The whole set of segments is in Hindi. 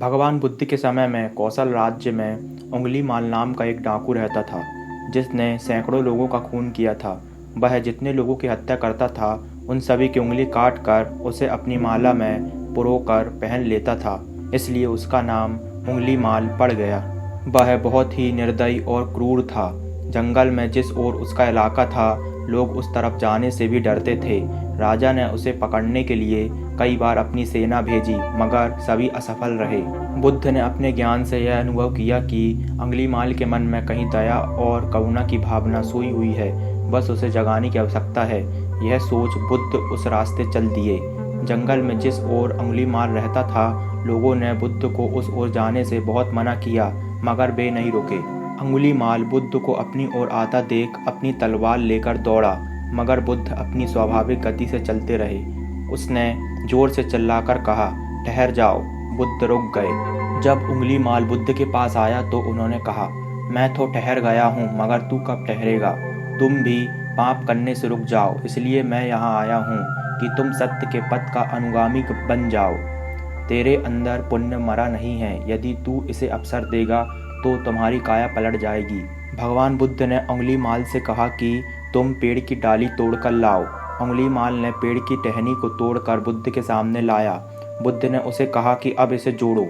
भगवान बुद्ध के समय में कौशल राज्य में उंगलीमाल नाम का एक डाकू रहता था, जिसने सैकड़ों लोगों का खून किया था। वह जितने लोगों की हत्या करता था, उन सभी की उंगली काट कर उसे अपनी माला में पुरोकर पहन लेता था, इसलिए उसका नाम उंगलीमाल पड़ गया। वह बहुत ही निर्दयी और क्रूर था। जंगल में जिस ओर उसका इलाका था, लोग उस तरफ जाने से भी डरते थे। राजा ने उसे पकड़ने के लिए कई बार अपनी सेना भेजी, मगर सभी असफल रहे। बुद्ध ने अपने ज्ञान से यह अनुभव किया कि उंगलीमाल के मन में कहीं दया और करुणा की भावना सोई हुई है, बस उसे जगाने की आवश्यकता है। यह सोच बुद्ध उस रास्ते चल दिए। जंगल में जिस ओर उंगलीमाल रहता था, लोगों ने बुद्ध को उस ओर जाने से बहुत मना किया, मगर वे नहीं रुके। उंगलीमाल बुद्ध को अपनी ओर आता देख अपनी तलवार लेकर दौड़ा, मगर बुद्ध अपनी स्वाभाविक गति से चलते रहे। उसने जोर से चिल्लाकर कहा, ठहर जाओ। बुद्ध रुक गए। जब उंगलीमाल बुद्ध के पास आया तो उन्होंने कहा, मैं तो ठहर गया हूँ, मगर तू कब ठहरेगा? तुम भी पाप करने से रुक जाओ, इसलिए मैं यहाँ आया हूँ कि तुम सत्य के पथ का अनुगामी बन जाओ। तेरे अंदर पुण्य मरा नहीं है, यदि तू इसे अवसर देगा तो तुम्हारी काया पलट जाएगी। भगवान बुद्ध ने उंगलीमाल से कहा कि तुम पेड़ की डाली तोड़कर लाओ। उंगलीमाल ने पेड़ की टहनी को तोड़कर बुद्ध के सामने लाया। बुद्ध ने उसे कहा कि अब इसे जोड़ो।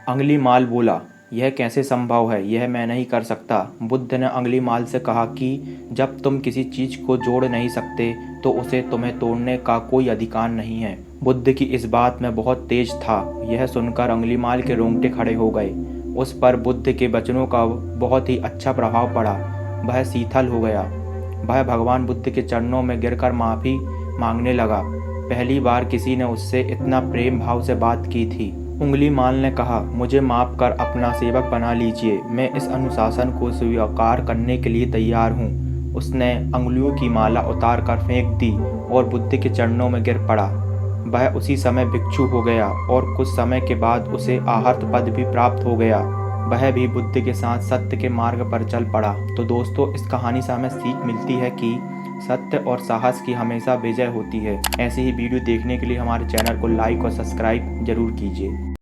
उंगलीमाल बोला, यह कैसे संभव है? यह मैं नहीं कर सकता। बुद्ध ने उंगलीमाल से कहा कि जब तुम किसी चीज को जोड़ नहीं सकते तो उसे तुम्हें तोड़ने का कोई अधिकार नहीं है। बुद्ध की इस बात में बहुत तेज था। यह सुनकर उंगलीमाल के रोंगटे खड़े हो गए। उस पर बुद्ध के वचनों का बहुत ही अच्छा प्रभाव पड़ा। वह शीतल हो गया। वह भगवान बुद्ध के चरणों में गिरकर माफ़ी मांगने लगा। पहली बार किसी ने उससे इतना प्रेम भाव से बात की थी। उंगलीमाल ने कहा, मुझे माफ़ कर अपना सेवक बना लीजिए। मैं इस अनुशासन को स्वीकार करने के लिए तैयार हूँ। उसने अंगुलियों की माला उतार कर फेंक दी और बुद्ध के चरणों में गिर पड़ा। वह उसी समय भिक्षु हो गया और कुछ समय के बाद उसे आहर्त पद भी प्राप्त हो गया। वह भी बुद्ध के साथ सत्य के मार्ग पर चल पड़ा। तो दोस्तों, इस कहानी से हमें सीख मिलती है कि सत्य और साहस की हमेशा विजय होती है। ऐसी ही वीडियो देखने के लिए हमारे चैनल को लाइक और सब्सक्राइब जरूर कीजिए।